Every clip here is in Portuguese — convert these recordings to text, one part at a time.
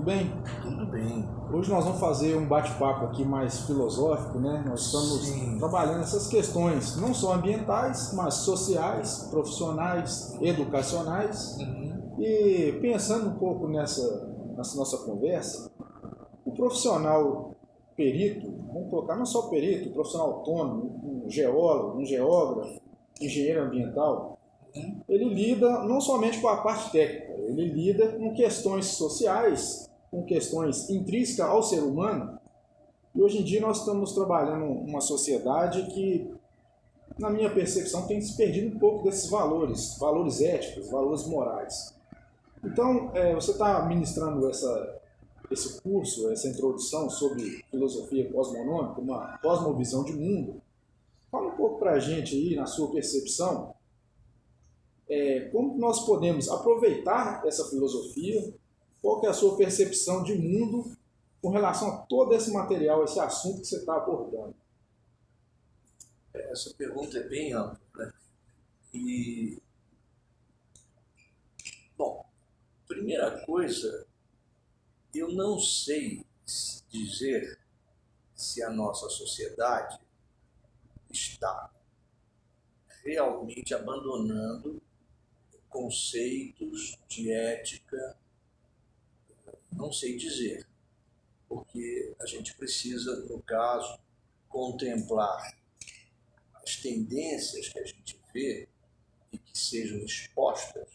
tudo bem? Tudo bem. Hoje nós vamos fazer um bate-papo aqui mais filosófico, né? Nós estamos trabalhando essas questões, não só ambientais, mas sociais, profissionais, educacionais. E pensando um pouco nessa nossa conversa, o profissional perito, vamos colocar não só perito, o profissional autônomo, um geólogo, um geógrafo, engenheiro ambiental, ele lida não somente com a parte técnica, ele lida com questões sociais, com questões intrínsecas ao ser humano. E hoje em dia nós estamos trabalhando uma sociedade que, na minha percepção, tem se perdido um pouco desses valores éticos, valores morais. Então, você está ministrando esse curso, essa introdução sobre filosofia cosmonômica, uma cosmovisão de mundo. Fala um pouco para a gente aí, na sua percepção, como nós podemos aproveitar essa filosofia, qual que é a sua percepção de mundo com relação a todo esse material, esse assunto que você está abordando? Essa pergunta é bem ampla, né? E, bom, primeira coisa, eu não sei dizer se a nossa sociedade está realmente abandonando conceitos de ética, não sei dizer, porque a gente precisa, no caso, contemplar as tendências que a gente vê e que sejam expostas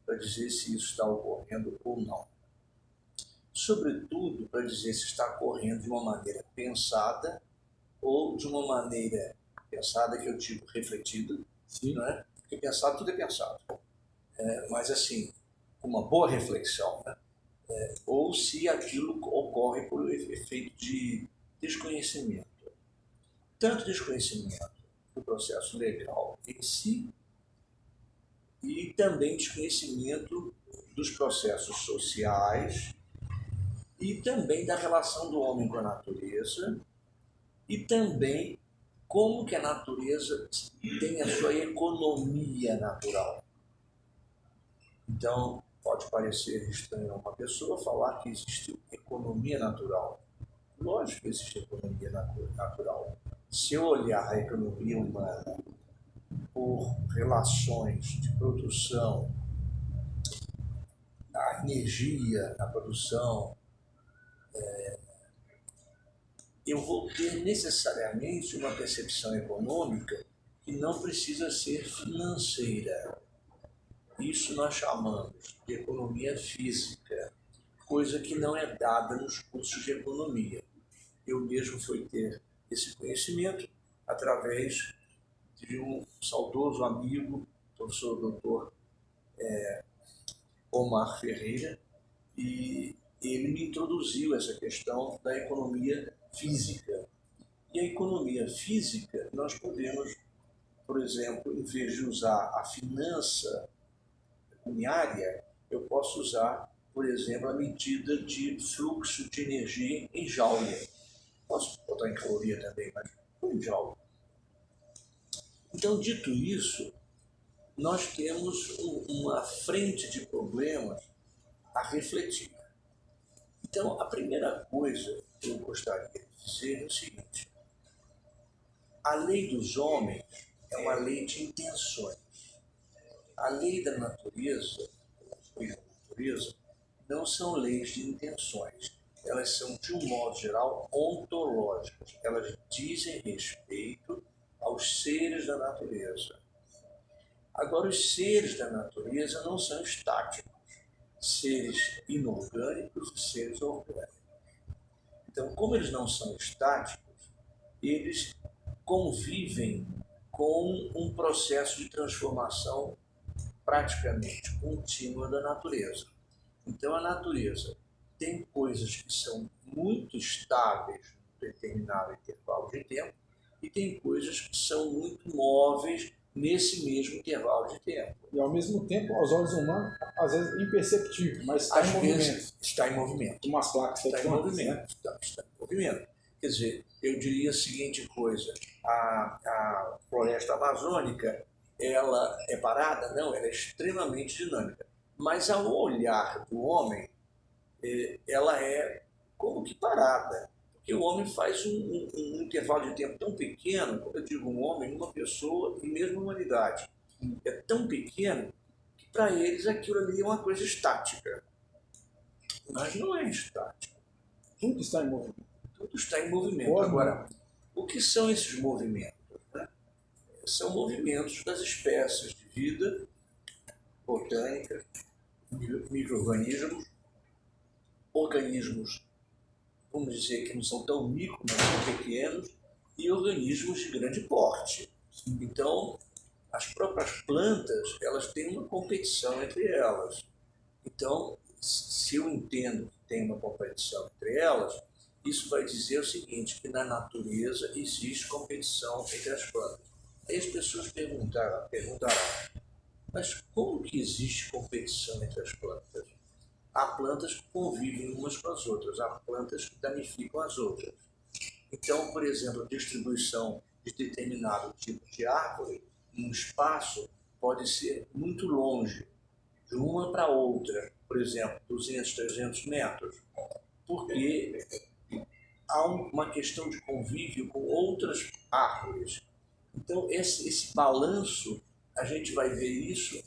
para dizer se isso está ocorrendo ou não. Sobretudo para dizer se está ocorrendo de uma maneira pensada ou de uma maneira pensada que eu digo refletida, não é? Porque pensado, tudo é pensado. Mas assim, uma boa reflexão, né? Ou se aquilo ocorre por efeito de desconhecimento. Tanto desconhecimento do processo legal em si e também desconhecimento dos processos sociais e também da relação do homem com a natureza e também como que a natureza tem a sua economia natural. Então, pode parecer estranho a uma pessoa falar que existe economia natural. Lógico que existe economia natural. Se eu olhar a economia humana por relações de produção, a energia na produção, eu vou ter necessariamente uma percepção econômica que não precisa ser financeira. Isso nós chamamos de economia física, coisa que não é dada nos cursos de economia. Eu mesmo fui ter esse conhecimento através de um saudoso amigo, professor doutor Omar Ferreira, e ele me introduziu essa questão da economia física. E a economia física, nós podemos, por exemplo, em vez de usar a finança pecuniária, eu posso usar, por exemplo, a medida de fluxo de energia em joule. Posso botar em caloria também, mas em joule. Então, dito isso, nós temos uma frente de problemas a refletir. Então, a primeira coisa que eu gostaria de dizer é o seguinte: a lei dos homens é uma lei de intenções. A lei da natureza, não são leis de intenções. Elas são, de um modo geral, ontológicas. Elas dizem respeito aos seres da natureza. Agora, os seres da natureza não são estáticos. Seres inorgânicos e seres orgânicos. Então, como eles não são estáticos, eles convivem com um processo de transformação praticamente contínua da natureza. Então, a natureza tem coisas que são muito estáveis em determinado intervalo de tempo e tem coisas que são muito móveis nesse mesmo intervalo de tempo. E, ao mesmo tempo, aos olhos humanos, às vezes imperceptível, mas está Às em movimento. vezes está em movimento. Umas placas Está em tectônicas, movimento. né? Está em movimento. Quer dizer, eu diria a seguinte coisa: a floresta amazônica, ela é parada? Não, ela é extremamente dinâmica. Mas ao olhar do homem, ela é como que parada. Porque o homem faz um intervalo de tempo tão pequeno, quando eu digo um homem, uma pessoa e mesmo a humanidade. É tão pequeno que para eles aquilo ali é uma coisa estática. Mas não é estático. Tudo está em movimento. Tudo está em movimento. Agora, o que são esses movimentos? Né? São movimentos das espécies de vida botânica, micro-organismos, organismos, vamos dizer que não são tão micro, mas são pequenos, e organismos de grande porte. Então, as próprias plantas, elas têm uma competição entre elas. Então, se eu entendo que tem uma competição entre elas, isso vai dizer o seguinte, que na natureza existe competição entre as plantas. Aí as pessoas perguntarão, mas como que existe competição entre as plantas? Há plantas que convivem umas com as outras, há plantas que danificam as outras. Então, por exemplo, a distribuição de determinado tipo de árvore em um espaço pode ser muito longe, de uma para outra, por exemplo, 200, 300 metros, porque há uma questão de convívio com outras árvores. Então, esse balanço, a gente vai ver isso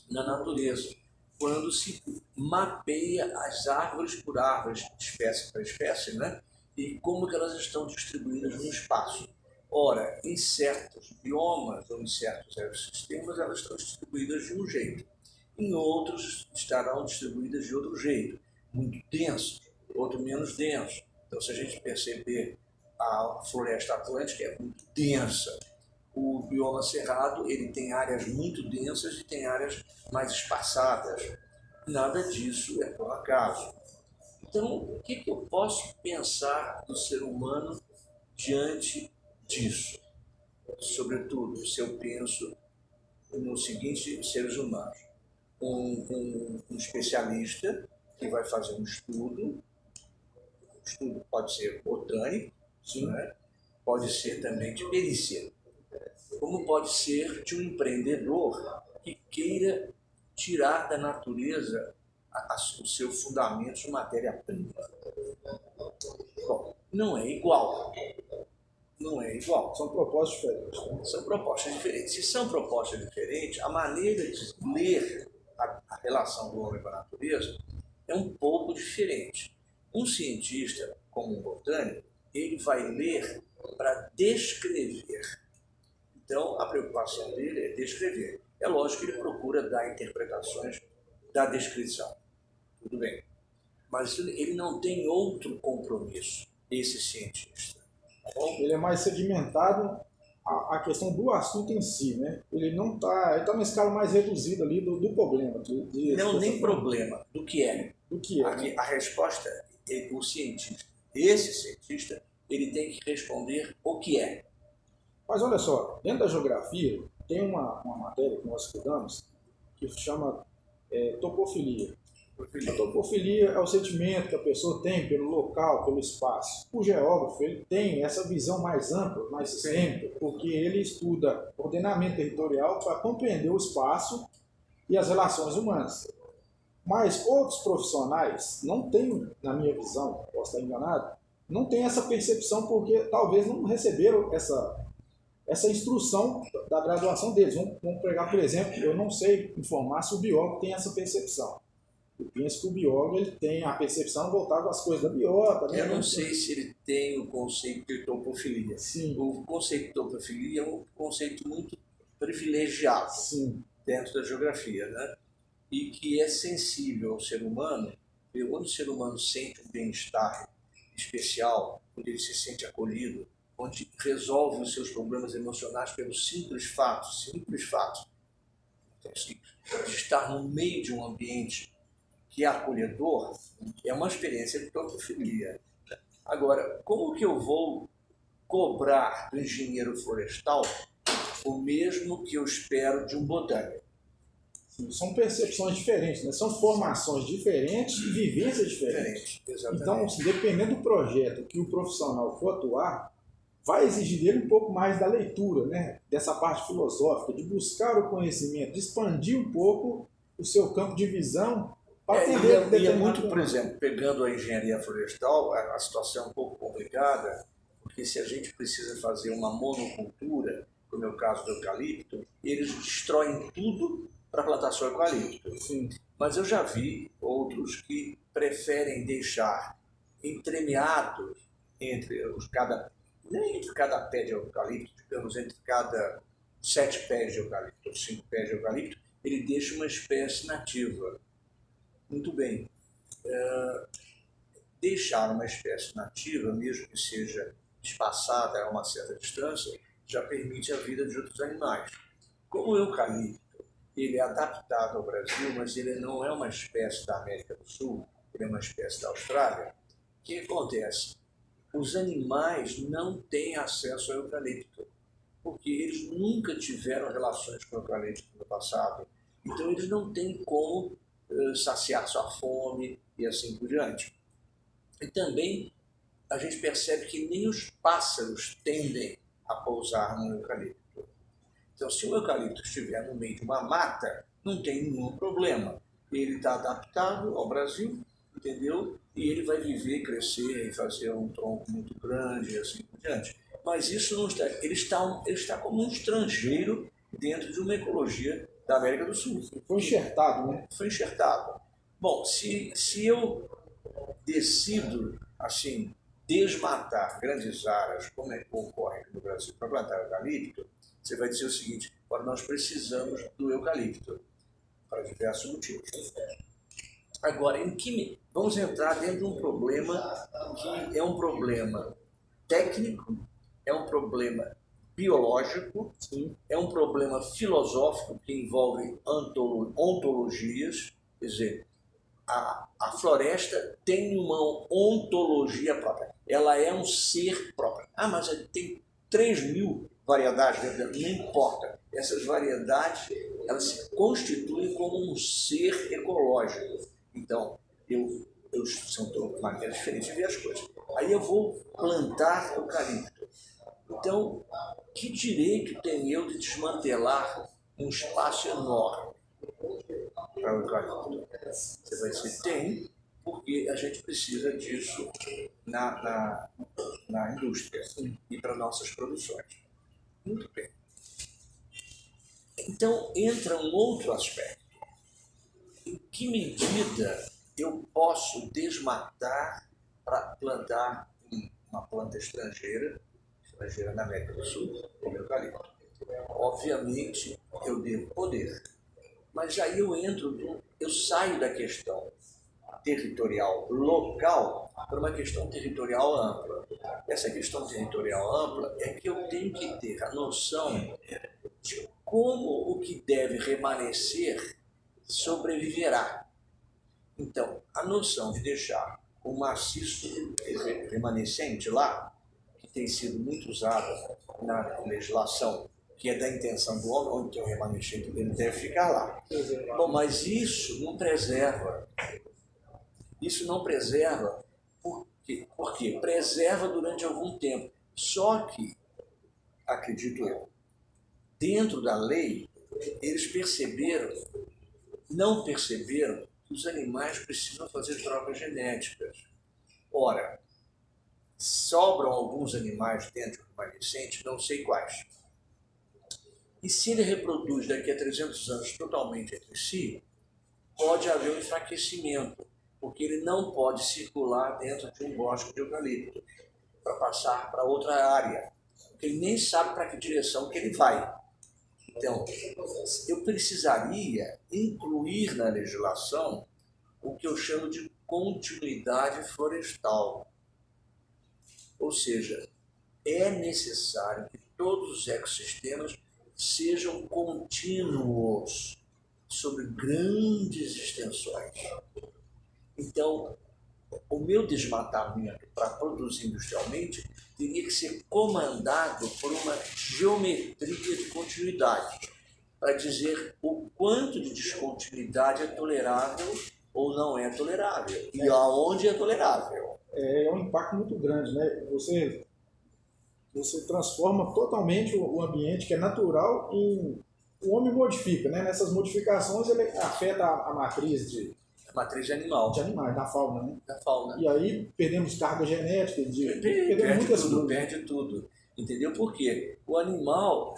na natureza, quando se mapeia as árvores por árvores, espécie para espécie, né? E como que elas estão distribuídas no espaço. Ora, em certos biomas ou em certos ecossistemas, elas estão distribuídas de um jeito. Em outros, estarão distribuídas de outro jeito, muito denso, outro menos denso. Então, se a gente perceber, a floresta atlântica é muito densa. O bioma cerrado, ele tem áreas muito densas e tem áreas mais espaçadas. Nada disso é por acaso. Então, o que eu posso pensar do ser humano diante disso? Sobretudo, se eu penso nos seguintes seres humanos. Um especialista que vai fazer um estudo pode ser botânico, né? Pode ser também de perícia, como pode ser de um empreendedor que queira tirar da natureza o seu fundamento de matéria-prima. Bom, não é igual. Não é igual. São propostas diferentes. Né? São propostas diferentes. Se são propostas diferentes, a maneira de ler a relação do homem com a natureza é um pouco diferente. Um cientista, como um botânico, ele vai ler para descrever. Então, a preocupação dele é descrever. É lógico que ele procura dar interpretações da descrição. Tudo bem. Mas ele não tem outro compromisso, esse cientista. Tá bom? Ele é mais sedimentado a questão do assunto em si, né? Ele não está, ele está numa escala mais reduzida ali do problema. Não, nem problema, do que é. Do que é. Aqui, a resposta é o cientista. Esse cientista, ele tem que responder o que é. Mas olha só, dentro da geografia, tem uma matéria que nós estudamos que se chama topofilia. A topofilia é o sentimento que a pessoa tem pelo local, pelo espaço. O geógrafo ele tem essa visão mais ampla, mais sistêmica, porque ele estuda ordenamento territorial para compreender o espaço e as relações humanas. Mas outros profissionais não têm, na minha visão, posso estar enganado, não têm essa percepção porque talvez não receberam essa instrução da graduação deles. Vamos pegar, por exemplo, eu não sei informar se o biólogo tem essa percepção. Eu penso que o biólogo ele tem a percepção voltada às coisas da biota. Né? Eu não sei se ele tem o conceito de topofilia. Sim. O conceito de topofilia é um conceito muito privilegiado. Sim. Dentro da geografia, né? E que é sensível ao ser humano. E quando o ser humano sente um bem-estar especial, quando ele se sente acolhido, onde resolve os seus problemas emocionais pelo simples fato de estar no meio de um ambiente que é acolhedor, é uma experiência de topofilia. Agora, como que eu vou cobrar do engenheiro florestal o mesmo que eu espero de um botânico? São percepções diferentes, né? São formações diferentes e vivências diferentes. Então, dependendo do projeto que o profissional for atuar, vai exigir dele um pouco mais da leitura, né? Dessa parte filosófica, de buscar o conhecimento, de expandir um pouco o seu campo de visão para E é muito, por exemplo, pegando a engenharia florestal, a situação é um pouco complicada, porque se a gente precisa fazer uma monocultura, como é o caso do eucalipto, eles destroem tudo para plantar só eucalipto. Sim. Mas eu já vi outros que preferem deixar entremeados nem entre cada pé de eucalipto, digamos, entre cada 7 pés de eucalipto, ou 5 pés de eucalipto, ele deixa uma espécie nativa. Muito bem. Deixar uma espécie nativa, mesmo que seja espaçada a uma certa distância, já permite a vida de outros animais. Como o eucalipto, ele é adaptado ao Brasil, mas ele não é uma espécie da América do Sul, ele é uma espécie da Austrália. O que acontece? Os animais não têm acesso ao eucalipto, porque eles nunca tiveram relações com o eucalipto no passado. Então eles não têm como saciar sua fome e assim por diante. E também a gente percebe que nem os pássaros tendem a pousar no eucalipto. Então, se o eucalipto estiver no meio de uma mata, não tem nenhum problema. Ele está adaptado ao Brasil, entendeu? E ele vai viver, crescer e fazer um tronco muito grande e assim por diante. Mas isso não está. Ele está como um estrangeiro dentro de uma ecologia da América do Sul. Foi enxertado, né? Foi enxertado. Bom, se eu decido, assim, desmatar grandes áreas, como é que ocorre aqui no Brasil, para plantar eucalipto, você vai dizer o seguinte: agora nós precisamos do eucalipto, para diversos motivos. Agora, vamos entrar dentro de um problema que é um problema técnico, é um problema biológico, Sim. é um problema filosófico que envolve ontologias, quer dizer, a floresta tem uma ontologia própria, ela é um ser próprio. Mas tem 3.000 variedades dentro dela, não importa. Essas variedades, elas se constituem como um ser ecológico. Então, são maneiras diferentes de ver as coisas. Aí eu vou plantar eucalipto. Então, que direito tenho eu de desmantelar um espaço enorme para o eucalipto? Você vai dizer, tem, porque a gente precisa disso na indústria e para nossas produções. Muito bem. Então, entra um outro aspecto. Em que medida eu posso desmatar para plantar uma planta estrangeira na América do Sul, como eucalipto? Obviamente, eu devo poder. Mas aí eu saio da questão territorial local para uma questão territorial ampla. Essa questão territorial ampla é que eu tenho que ter a noção de como o que deve remanescer sobreviverá. Então, a noção de deixar o maciço remanescente lá, que tem sido muito usada na legislação, que é da intenção do homem, onde tem o remanescente dele deve ficar lá. Bom, mas isso não preserva. Isso não preserva, por quê? Preserva durante algum tempo. Só que, acredito eu, dentro da lei, eles não perceberam que os animais precisam fazer trocas genéticas. Ora, sobram alguns animais dentro do remanescente, não sei quais. E se ele reproduz daqui a 300 anos totalmente entre si, pode haver um enfraquecimento, porque ele não pode circular dentro de um bosque de eucalipto para passar para outra área, porque ele nem sabe para que direção que ele vai. Então, eu precisaria incluir na legislação o que eu chamo de continuidade florestal. Ou seja, é necessário que todos os ecossistemas sejam contínuos sobre grandes extensões. Então, o meu desmatamento para produzir industrialmente teria que ser comandado por uma geometria de continuidade, para dizer o quanto de descontinuidade é tolerável ou não é tolerável, e aonde é tolerável. É um impacto muito grande, né? Você transforma totalmente o ambiente que é natural em... O homem modifica, né? Nessas modificações ele afeta a matriz Matriz de animal. De animais, da fauna, né? Da fauna. E aí perdemos carga genética, perdemos muitas coisas. Perde tudo. Entendeu? Por quê? O animal,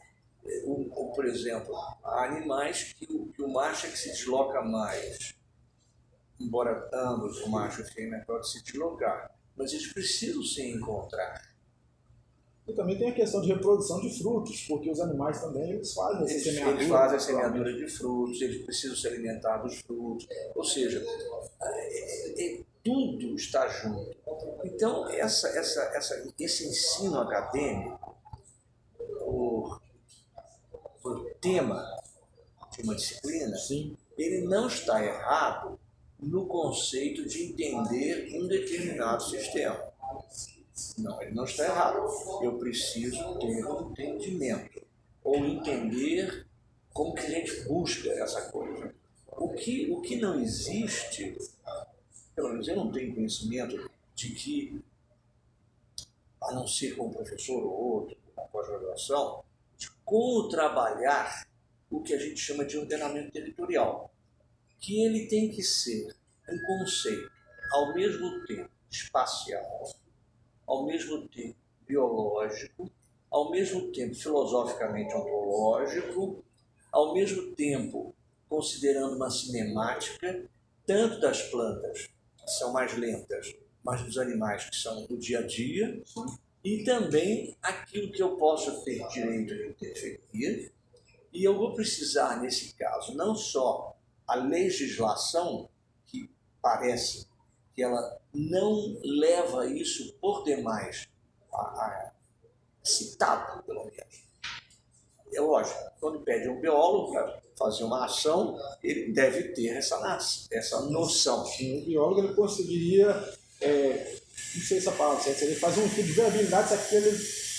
por exemplo, há animais que o macho é que se desloca mais. Embora ambos, o macho e a fêmea, podem se deslocar. Mas eles precisam se encontrar. E também tem a questão de reprodução de frutos, porque os animais também eles fazem essa semeadura. Eles fazem a semeadura de frutos, eles precisam se alimentar dos frutos. Ou seja, tudo está junto. Então, esse ensino acadêmico, por tema de uma disciplina, sim, ele não está errado no conceito de entender um determinado sistema. Não, ele não está errado. Eu preciso ter um entendimento, ou entender como que a gente busca essa coisa. O que não existe, pelo menos eu não tenho conhecimento de que, a não ser com um professor ou outro, na pós-graduação, de como trabalhar o que a gente chama de ordenamento territorial. Que ele tem que ser um conceito, ao mesmo tempo espacial, ao mesmo tempo biológico, ao mesmo tempo filosoficamente ontológico, ao mesmo tempo considerando uma cinemática, tanto das plantas, que são mais lentas, mas dos animais, que são do dia a dia, e também aquilo que eu posso ter direito de interferir, e eu vou precisar, nesse caso, não só a legislação, que parece que ela não leva isso por demais a citado, pelo menos. É lógico, quando pede um biólogo para fazer uma ação, ele deve ter essa noção. Sim, o biólogo ele conseguiria, não sei se a palavra certa, ele fazer um estudo de viabilidade se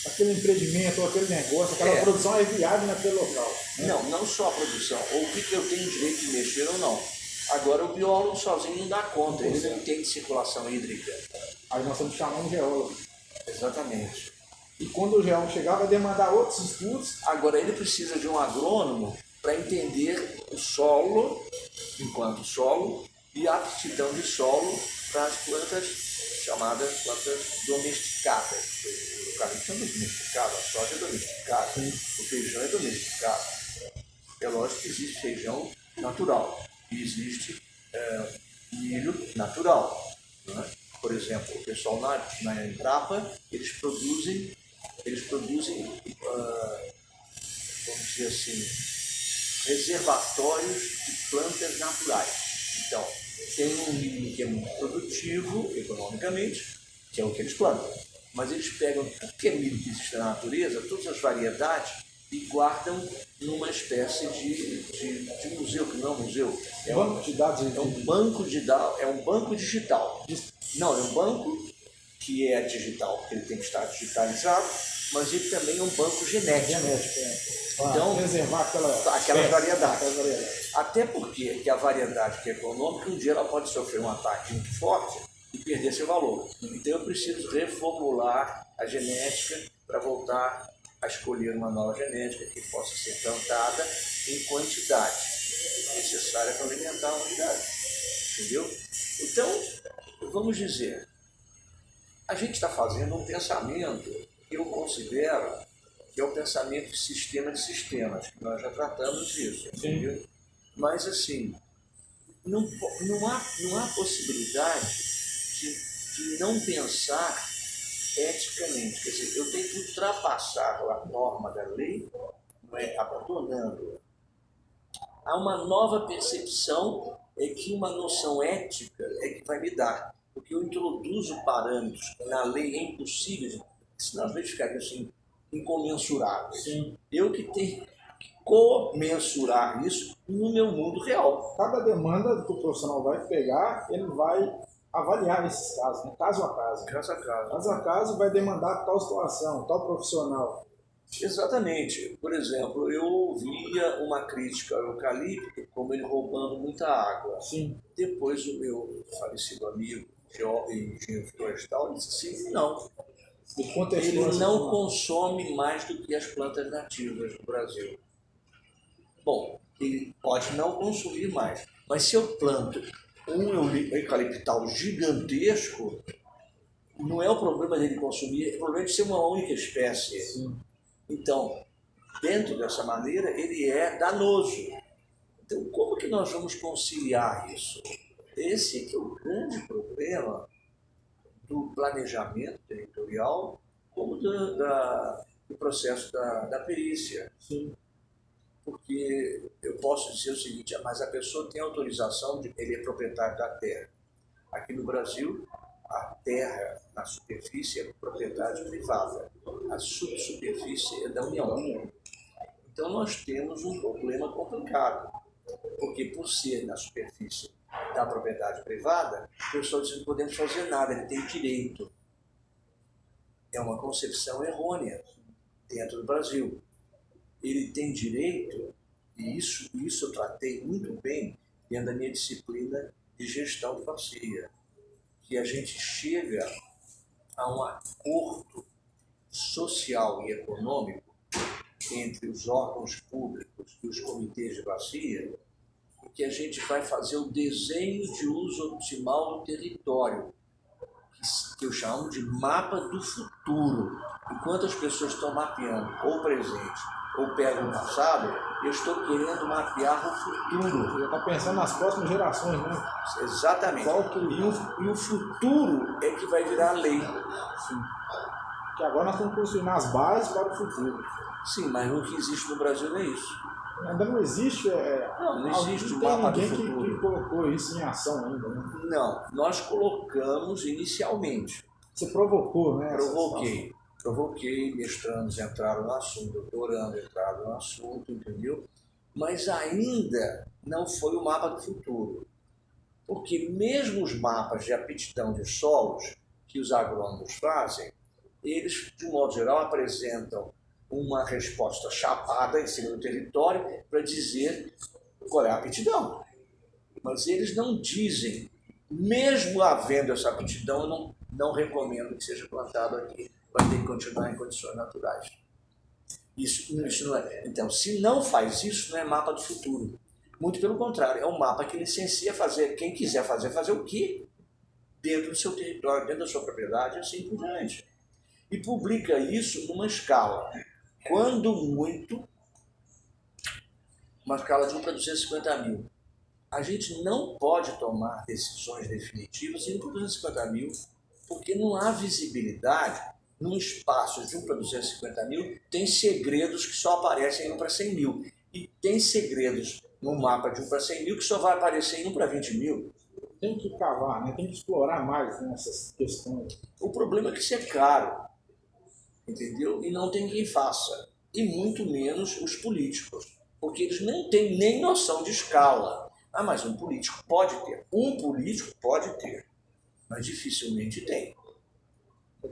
aquele empreendimento, ou aquele negócio, aquela produção é viável naquele local. Né? Não só a produção, ou o que eu tenho direito de mexer ou não. Agora, o biólogo sozinho não dá conta, ele não entende circulação hídrica. Aí nós estamos chamando um geólogo. Exatamente. E quando o geólogo chegar, vai demandar outros estudos. Agora, ele precisa de um agrônomo para entender o solo, enquanto solo, e a aptidão de solo para as plantas chamadas plantas domesticadas. O eucalipto é domesticado, a soja é domesticada, o feijão é domesticado. É lógico que existe feijão natural e existe milho natural. Né? Por exemplo, o pessoal na Embrapa, eles produzem vamos dizer assim, reservatórios de plantas naturais. Então, tem um milho que é muito produtivo economicamente, que é o que eles plantam. Mas eles pegam tudo que é milho que existe na natureza, todas as variedades, e guardam numa espécie de museu, que não é um museu. É um banco digital. Não, é um banco que é digital, porque ele tem que estar digitalizado, mas ele também é um banco genético. Então, preservar aquelas variedades. Até porque que a variedade que é econômica, um dia ela pode sofrer um ataque muito forte e perder seu valor. Então eu preciso reformular a genética para voltar a escolher uma nova genética que possa ser plantada em quantidade necessária para alimentar a unidade. Entendeu? Então, vamos dizer, a gente está fazendo um pensamento que eu considero que é o pensamento de sistemas, que nós já tratamos disso, entendeu? Mas, assim, não há possibilidade de não pensar eticamente. Quer dizer, eu tenho que ultrapassar a norma da lei, não é, abandonando-a. Há uma nova percepção que uma noção ética é que vai me dar. Porque eu introduzo parâmetros que na lei é impossível, senão as leis ficariam assim, incomensuráveis. Sim. Eu que tenho que comensurar isso no meu mundo real. Cada demanda que o profissional vai pegar, ele vai avaliar esses casos, né? Caso a caso. Caso a caso. Caso a caso vai demandar tal situação, tal profissional. Exatamente. Por exemplo, eu ouvia uma crítica ao eucalipto como ele roubando muita água. Sim. Depois o meu falecido amigo, engenheiro florestal, disse assim, não. Ele não consome mais do que as plantas nativas do Brasil. Bom, ele pode não consumir mais, mas se eu planto eucaliptal gigantesco, não é o problema dele consumir, é o problema de ser uma única espécie. Sim. Então, dentro dessa maneira, ele é danoso. Então, como que nós vamos conciliar isso? Esse que é o grande problema do planejamento territorial, como do processo da perícia. Sim. Porque eu posso dizer o seguinte, mas a pessoa tem autorização, ele é proprietário da terra. Aqui no Brasil, a terra na superfície é propriedade privada, a subsuperfície é da União. Então nós temos um problema complicado, porque por ser na superfície da propriedade privada, a pessoa diz que não podemos fazer nada, ele tem direito. É uma concepção errônea dentro do Brasil. Ele tem direito, e isso eu tratei muito bem dentro da minha disciplina de gestão de bacia, que a gente chega a um acordo social e econômico entre os órgãos públicos e os comitês de bacia, em que a gente vai fazer o desenho de uso optimal do território, que eu chamo de mapa do futuro. Enquanto as pessoas estão mapeando ou o presente ou pegam o passado, eu estou querendo mapear o futuro. Você já está pensando nas próximas gerações, né? Exatamente. E o futuro é que vai virar lei. Sim. Que agora nós estamos construindo as bases para o futuro. Sim, mas o que existe no Brasil não é isso. Ainda não existe. Não existe o mapa do ninguém futuro. que colocou isso em ação ainda, né? Não, nós colocamos inicialmente. Você provocou, né? Provoquei, mestrandos entraram no assunto, doutorando entraram no assunto, entendeu? Mas ainda não foi o mapa do futuro. Porque mesmo os mapas de aptidão de solos que os agrônomos fazem, eles, de um modo geral, apresentam uma resposta chapada em cima do território para dizer qual é a aptidão. Mas eles não dizem, mesmo havendo essa aptidão, eu não recomendo que seja plantado aqui. Vai ter que continuar em condições naturais. Isso não é. Então, se não faz isso, não é mapa do futuro. Muito pelo contrário, é um mapa que licencia fazer, quem quiser fazer o quê? Dentro do seu território, dentro da sua propriedade, assim por diante. E publica isso numa escala, quando muito, uma escala de 1 para 250 mil. A gente não pode tomar decisões definitivas em 1 para 250 mil, porque não há visibilidade. Num espaço de 1 para 250 mil, tem segredos que só aparecem em 1 para 100 mil. E tem segredos no mapa de 1 para 100 mil que só vai aparecer em 1 para 20 mil. Tem que cavar, né? Tem que explorar mais nessas questões. O problema é que isso é caro, entendeu? E não tem quem faça. E muito menos os políticos, porque eles não têm nem noção de escala. Ah, mas um político pode ter. Um político pode ter, mas dificilmente tem.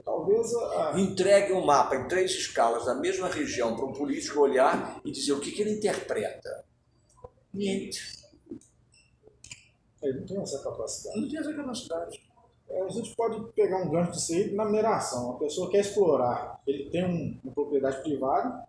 Talvez Entregue um mapa em 3 escalas da mesma região para um político olhar e dizer o que ele interpreta. Niente. Ele não tem essa capacidade. Não tem essa capacidade. A gente pode pegar um gancho disso aí na mineração. A pessoa quer explorar, ele tem uma propriedade privada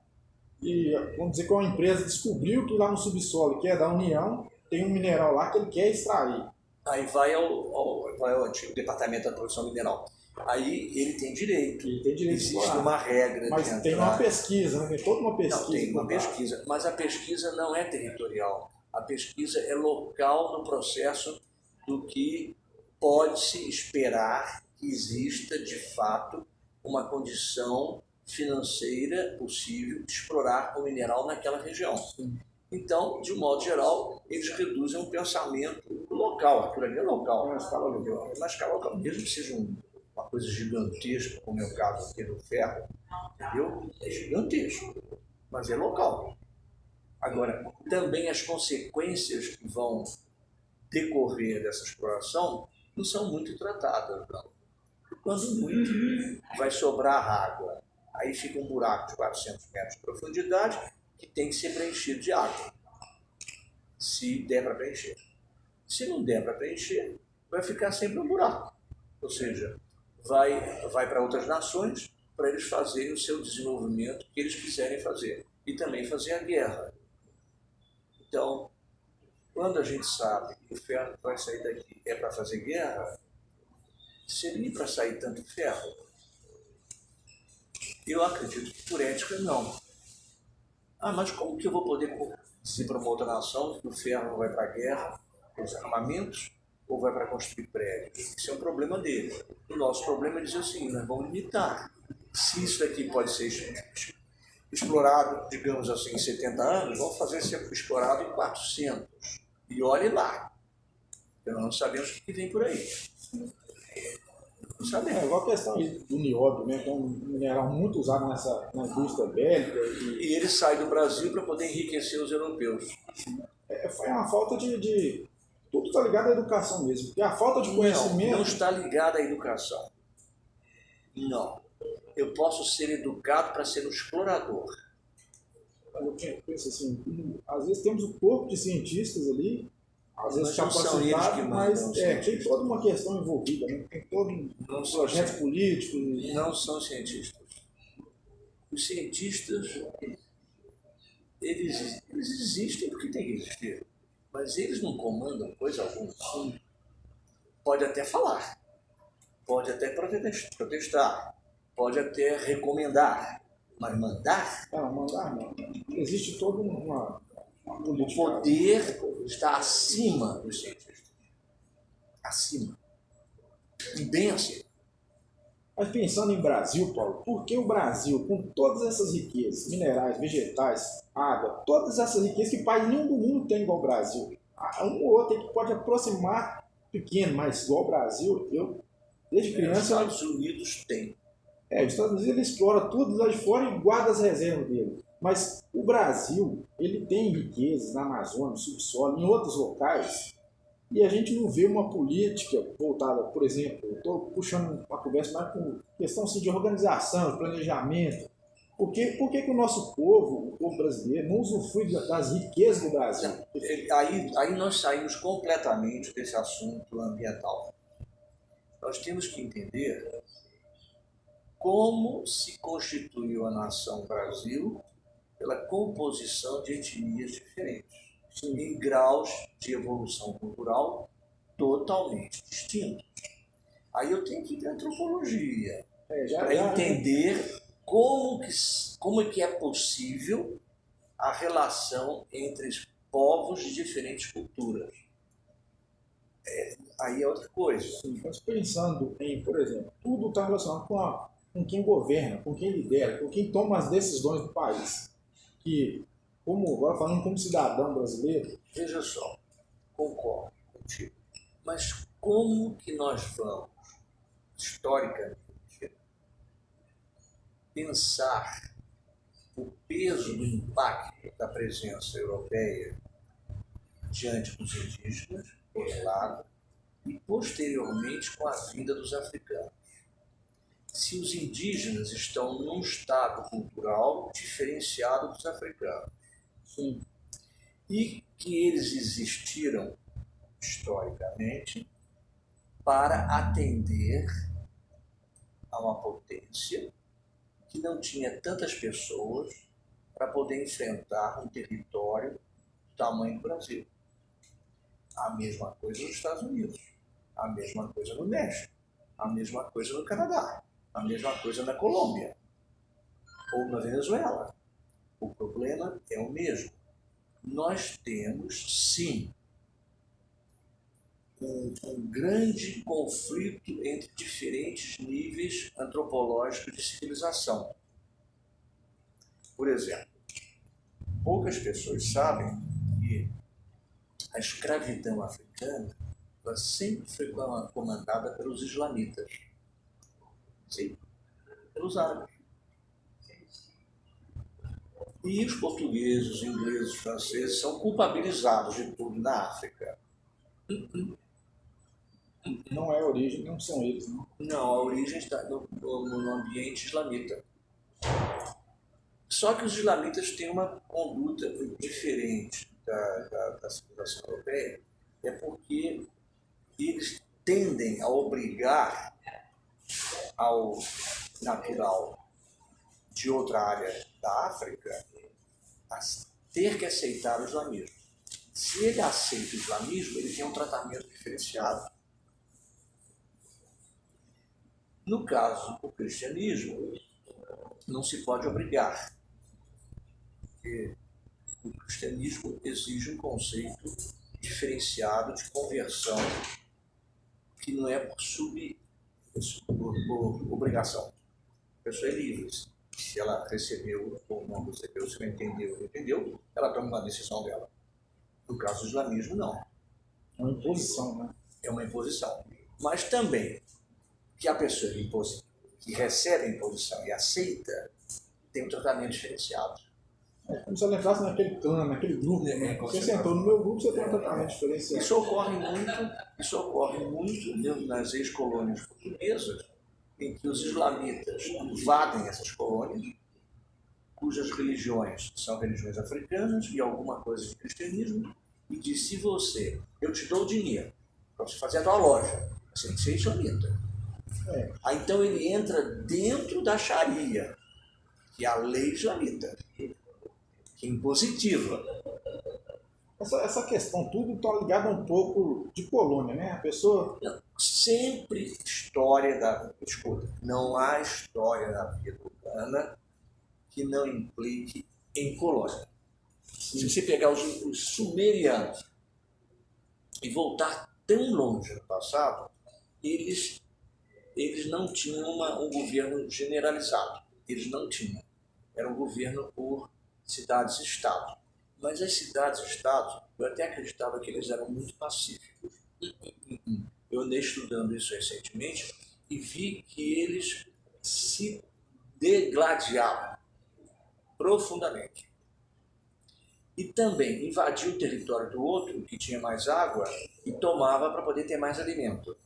e, vamos dizer que uma empresa descobriu que lá no subsolo, que é da União, tem um mineral lá que ele quer extrair. Aí vai ao antigo departamento da produção mineral. Aí ele tem direito. Ele tem direito de Existe explorar. uma regra. Mas tem uma pesquisa, né? Tem toda uma pesquisa. Não, tem uma pesquisa, mas a pesquisa não é territorial. A pesquisa é local no processo do que pode-se esperar que exista, de fato, uma condição financeira possível de explorar o mineral naquela região. Sim. Então, de um modo geral, eles reduzem o pensamento local. Aquilo ali é local. É uma escala local. É uma escala local. Mesmo que seja uma coisa gigantesca, como é o caso aqui do ferro, entendeu? É gigantesco, mas é local. Agora, também as consequências que vão decorrer dessa exploração não são muito tratadas, não. Quando muito, vai sobrar água. Aí fica um buraco de 400 metros de profundidade que tem que ser preenchido de água, se der para preencher. Se não der para preencher, vai ficar sempre um buraco. Ou seja, vai para outras nações para eles fazerem o seu desenvolvimento que eles quiserem fazer. E também fazer a guerra. Então, quando a gente sabe que o ferro que vai sair daqui é para fazer guerra, seria para sair tanto ferro? Eu acredito que por ética não. Ah, mas como que eu vou poder se para uma outra nação que o ferro não vai para a guerra, para os armamentos, ou vai para construir prédios? Isso é um problema dele. O nosso problema é dizer assim, nós vamos limitar. Se isso daqui pode ser explorado, digamos assim, em 70 anos, vamos fazer ser explorado em 400. E olhe lá. Nós não sabemos o que vem por aí. Não sabemos. É igual a questão do nióbio, né? Que é um mineral muito usado na indústria bélica. E ele sai do Brasil para poder enriquecer os europeus. Foi uma falta de... Tudo está ligado à educação mesmo. Porque a falta de conhecimento... Não está ligado à educação. Não. Eu posso ser educado para ser um explorador. Eu penso assim, às vezes temos o corpo de cientistas ali, às vezes capacitado, mas tem toda uma questão envolvida, né? Tem todo um projeto político. Não são cientistas. Os cientistas, eles existem porque tem que existir, mas eles não comandam coisa alguma. Pode até falar, pode até protestar, pode até recomendar, mas mandar? Não, mandar não. Existe toda uma política. O poder está acima dos cientistas. Acima. E bem acima. Mas pensando em Brasil, Paulo, por que o Brasil, com todas essas riquezas, minerais, vegetais, água, todas essas riquezas que país nenhum do mundo tem igual o Brasil? Um ou outro que pode aproximar pequeno, mas igual o Brasil, eu, desde criança... Os Estados Unidos tem. Os Estados Unidos ele explora tudo lá de fora e guarda as reservas dele. Mas o Brasil, ele tem riquezas na Amazônia, no subsolo, em outros locais, e a gente não vê uma política voltada, por exemplo, eu estou puxando uma conversa mais com questão assim, de organização, de planejamento. Por que o nosso povo, o povo brasileiro, não usufrui das riquezas do Brasil? Aí nós saímos completamente desse assunto ambiental. Nós temos que entender como se constituiu a nação Brasil pela composição de etnias diferentes, em graus de evolução cultural totalmente distintos. Aí eu tenho que ir para a antropologia para entender como é que é possível a relação entre povos de diferentes culturas. Aí é outra coisa. Sim, mas pensando em, por exemplo, tudo está relacionado com quem governa, com quem lidera, com quem toma as decisões do país. Que, agora falando como cidadão brasileiro... Veja só, concordo contigo. Mas como que nós vamos, historicamente, pensar o peso do impacto da presença europeia diante dos indígenas, por um lado, e posteriormente com a vinda dos africanos? Se os indígenas estão num estado cultural diferenciado dos africanos. Sim. E que eles existiram historicamente para atender a uma potência que não tinha tantas pessoas para poder enfrentar um território do tamanho do Brasil. A mesma coisa nos Estados Unidos, a mesma coisa no México, a mesma coisa no Canadá, a mesma coisa na Colômbia ou na Venezuela. O problema é o mesmo. Nós temos, sim, um grande conflito entre diferentes níveis antropológicos de civilização. Por exemplo, poucas pessoas sabem que a escravidão africana ela sempre foi comandada pelos islamitas. Sim, pelos árabes. E os portugueses, os ingleses, os franceses são culpabilizados de tudo na África. Não é a origem, não são eles, não. Não, a origem está no ambiente islamita. Só que os islamitas têm uma conduta diferente da civilização europeia, é porque eles tendem a obrigar ao natural de outra área da África a ter que aceitar o islamismo. Se ele aceita o islamismo, ele tem um tratamento diferenciado. No caso do cristianismo, não se pode obrigar, porque o cristianismo exige um conceito diferenciado de conversão, que não é por obrigação. A pessoa é livre. Se ela recebeu ou não recebeu, se ela entendeu ou não entendeu, ela toma uma decisão dela. No caso do islamismo, não. É uma imposição, né? É uma imposição. Mas também que a pessoa que recebe a imposição e aceita tem um tratamento diferenciado. É como se eu entrasse naquele clã, naquele grupo. Né? Você sentou no meu grupo, você tem um tratamento diferenciado. Isso ocorre muito nas ex-colônias portuguesas, em que os islamitas invadem essas colônias, cujas religiões são religiões africanas e alguma coisa de cristianismo, e diz: se eu te dou dinheiro para você fazer a tua loja, você tem que ser islamita. Aí então ele entra dentro da Sharia, que é a lei islamita, que é impositiva. Essa questão, tudo está ligado a um pouco de colônia, né? A pessoa... Sempre história da... Escuta, não há história da vida humana que não implique em colônia. Se você pegar os sumerianos e voltar tão longe no passado, eles não tinham um governo generalizado. Eles não tinham. Era um governo por cidades-estado. Mas as cidades-estados, eu até acreditava que eles eram muito pacíficos. Eu andei estudando isso recentemente e vi que eles se degladiavam profundamente. E também invadiam o território do outro, que tinha mais água, e tomava para poder ter mais alimento.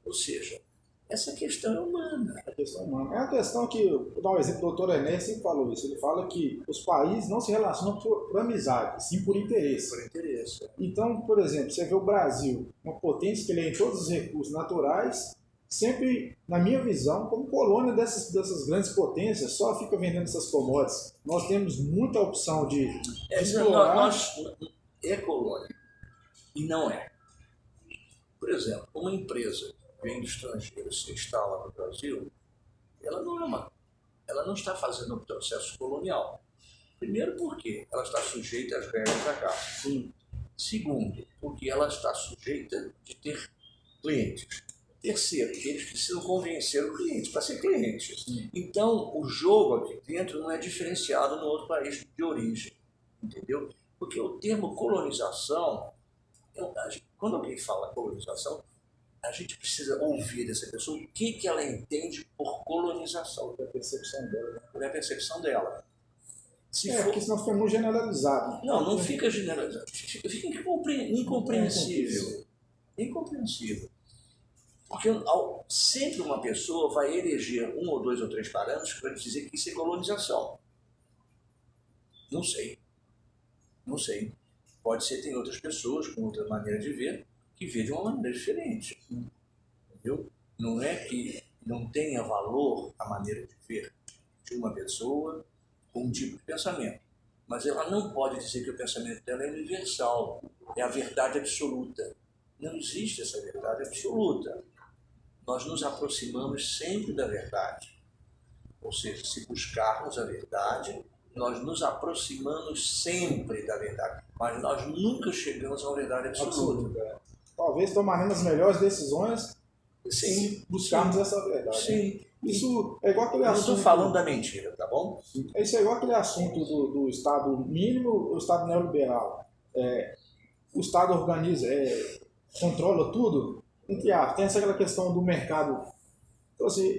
Ou seja, essa questão é humana. A questão humana. É uma questão que, vou dar um exemplo, o doutor Enéas sempre falou isso. Ele fala que os países não se relacionam por amizade, sim por interesse. Por interesse. Então, por exemplo, você vê o Brasil, uma potência que ele é em todos os recursos naturais, sempre, na minha visão, como colônia dessas grandes potências, só fica vendendo essas commodities. Nós temos muita opção de explorar. É colônia. E não é. Por exemplo, uma empresa vem do estrangeiro, se instala no Brasil, ela não está fazendo um processo colonial. Primeiro, porque ela está sujeita às regras da casa. Sim. Segundo, porque ela está sujeita de ter clientes. Terceiro, eles precisam convencer o cliente para ser cliente. Sim. Então, o jogo aqui dentro não é diferenciado no outro país de origem, entendeu? Porque o termo colonização, quando alguém fala colonização, a gente precisa ouvir dessa pessoa o que ela entende por colonização. É a percepção dela. Né? É a percepção dela. Porque senão fica muito generalizado. Não fica generalizado. Fica incompreensível. Incompreensível. Porque sempre uma pessoa vai eleger 1 ou 2 ou 3 parâmetros para dizer que isso é colonização. Não sei. Pode ser que tem outras pessoas com outra maneira de ver, que vê de uma maneira diferente. Entendeu? Não é que não tenha valor a maneira de ver de uma pessoa com um tipo de pensamento. Mas ela não pode dizer que o pensamento dela é universal, é a verdade absoluta. Não existe essa verdade absoluta. Nós nos aproximamos sempre da verdade. Ou seja, se buscarmos a verdade, nós nos aproximamos sempre da verdade. Mas nós nunca chegamos a uma verdade absoluta. Talvez tomaremos as melhores decisões se buscarmos essa verdade. Sim. Né? Isso é igual aquele assunto... Eu não estou falando da mentira, tá bom? Isso é igual aquele assunto do Estado mínimo, o Estado neoliberal. O Estado organiza, controla tudo. Tem essa questão do mercado. Então, assim,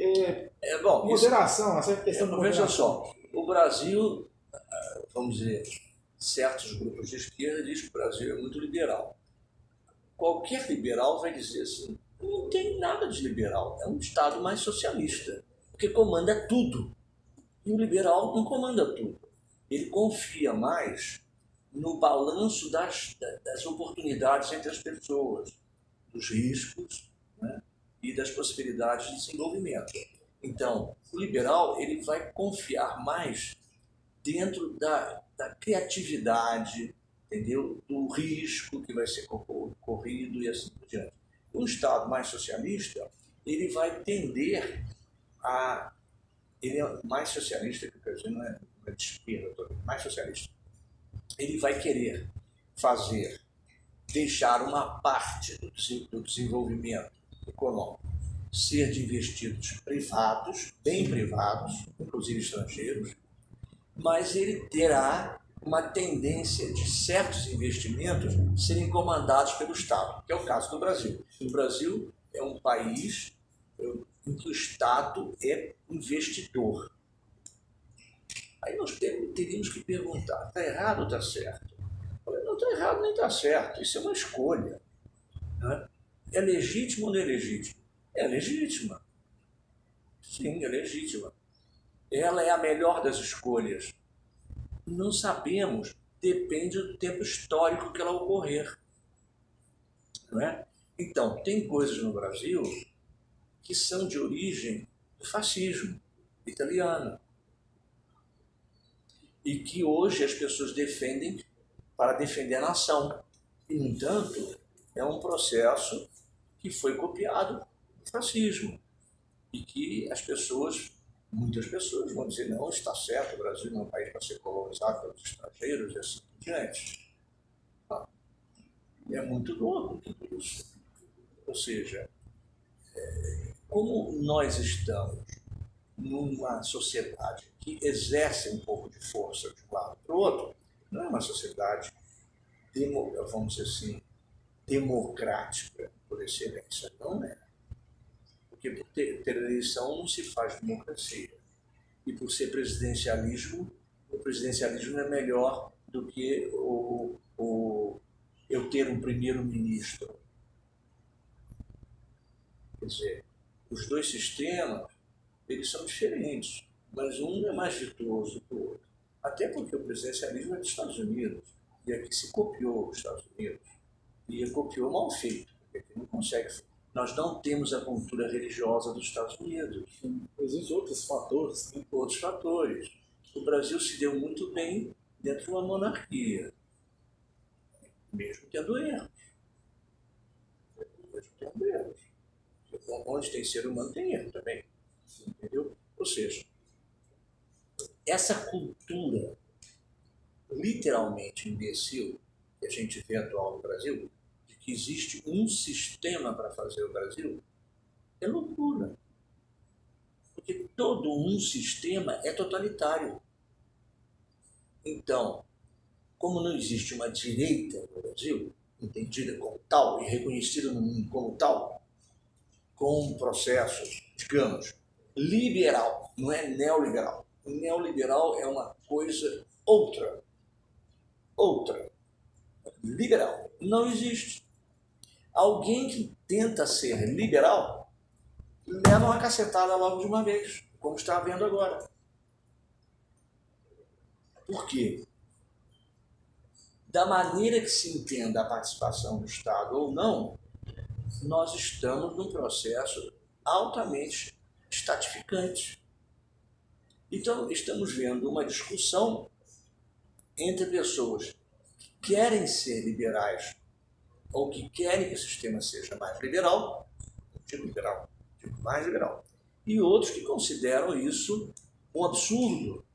moderação, essa questão de moderação. Veja só, o Brasil, vamos dizer, certos grupos de esquerda dizem que o Brasil é muito liberal. Qualquer liberal vai dizer assim, não tem nada de liberal, é um Estado mais socialista, porque comanda tudo. E o liberal não comanda tudo. Ele confia mais no balanço das oportunidades entre as pessoas, dos riscos, né, e das possibilidades de desenvolvimento. Então, o liberal ele vai confiar mais dentro da criatividade, entendeu? Do risco que vai ser corrido e assim por diante. Um Estado mais socialista, ele vai tender a... Ele é mais socialista, que eu quero dizer, não é de esquerda, mais socialista. Ele vai querer deixar uma parte do desenvolvimento econômico ser de investidos privados, bem privados, inclusive estrangeiros, mas ele terá uma tendência de certos investimentos serem comandados pelo Estado, que é o caso do Brasil. O Brasil é um país em que o Estado é investidor. Aí nós teríamos que perguntar, está errado ou está certo? Não está errado nem está certo, isso é uma escolha. Né? É legítimo ou não é legítimo? É legítima. Sim, é legítima. Ela é a melhor das escolhas. Não sabemos, depende do tempo histórico que ela ocorrer. Não é? Então, tem coisas no Brasil que são de origem do fascismo italiano e que hoje as pessoas defendem para defender a nação. E, no entanto, é um processo que foi copiado do fascismo e que muitas pessoas vão dizer, não, está certo, o Brasil não é um país para ser colonizado pelos estrangeiros e assim por diante. É muito louco tudo isso. Ou seja, como nós estamos numa sociedade que exerce um pouco de força de um lado para o outro, não é uma sociedade, vamos dizer assim, democrática por excelência, não é. Porque por ter eleição não se faz democracia. E por ser presidencialismo, o presidencialismo é melhor do que eu ter um primeiro-ministro. Quer dizer, os dois sistemas, eles são diferentes, mas um é mais virtuoso que o outro. Até porque o presidencialismo é dos Estados Unidos, e aqui se copiou os Estados Unidos, e copiou mal feito, porque aqui não consegue. Nós não temos a cultura religiosa dos Estados Unidos. Existem outros fatores. Tem outros fatores. O Brasil se deu muito bem dentro de uma monarquia, mesmo tendo erros. Onde tem ser humano tem erro também. Entendeu? Ou seja, essa cultura literalmente imbecil que a gente vê atual no Brasil, de que existe um sistema para fazer o Brasil, é loucura. Porque todo um sistema é totalitário. Então, como não existe uma direita no Brasil, entendida como tal e reconhecida no mundo como tal, com um processo, digamos, liberal, não é neoliberal. O neoliberal é uma coisa outra. Liberal. Não existe. Alguém que tenta ser liberal leva uma cacetada logo de uma vez, como está havendo agora. Por quê? Da maneira que se entenda a participação do Estado ou não, nós estamos num processo altamente estatificante. Então, estamos vendo uma discussão entre pessoas que querem ser liberais ou que querem que o sistema seja mais liberal, mais liberal, e outros que consideram isso um absurdo.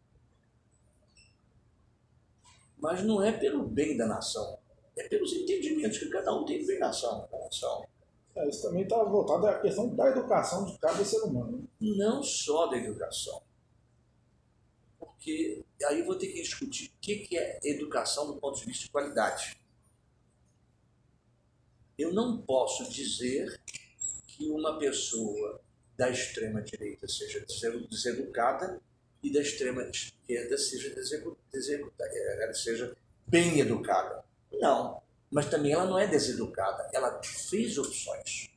Mas não é pelo bem da nação, é pelos entendimentos que cada um tem do bem da nação. Isso também está voltado à questão da educação de cada ser humano. Não só da educação. Porque aí eu vou ter que discutir o que é educação do ponto de vista de qualidade. Eu não posso dizer que uma pessoa da extrema-direita seja deseducada e da extrema-esquerda seja bem educada. Não, mas também ela não é deseducada, ela fez opções.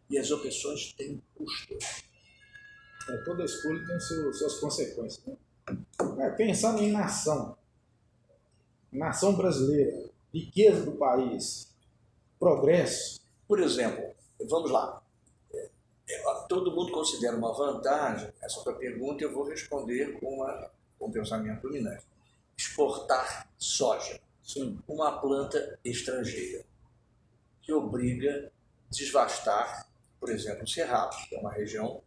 E as opções têm custo. Toda escolha tem suas consequências. Pensando em nação brasileira, riqueza do país, progresso. Por exemplo, vamos lá. Todo mundo considera uma vantagem, essa tua pergunta eu vou responder com um pensamento dominante. exportar soja, Sim. uma planta estrangeira, que obriga a desvastar, por exemplo, o Cerrado, que é uma região,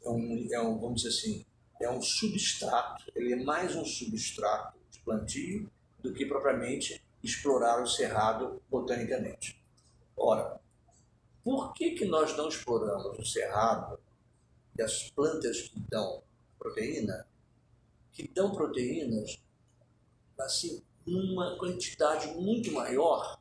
vamos dizer assim, é um substrato, ele é mais um substrato de plantio do que propriamente explorar o Cerrado botanicamente. Ora, por que nós não exploramos o Cerrado e as plantas que dão proteínas, assim, uma quantidade muito maior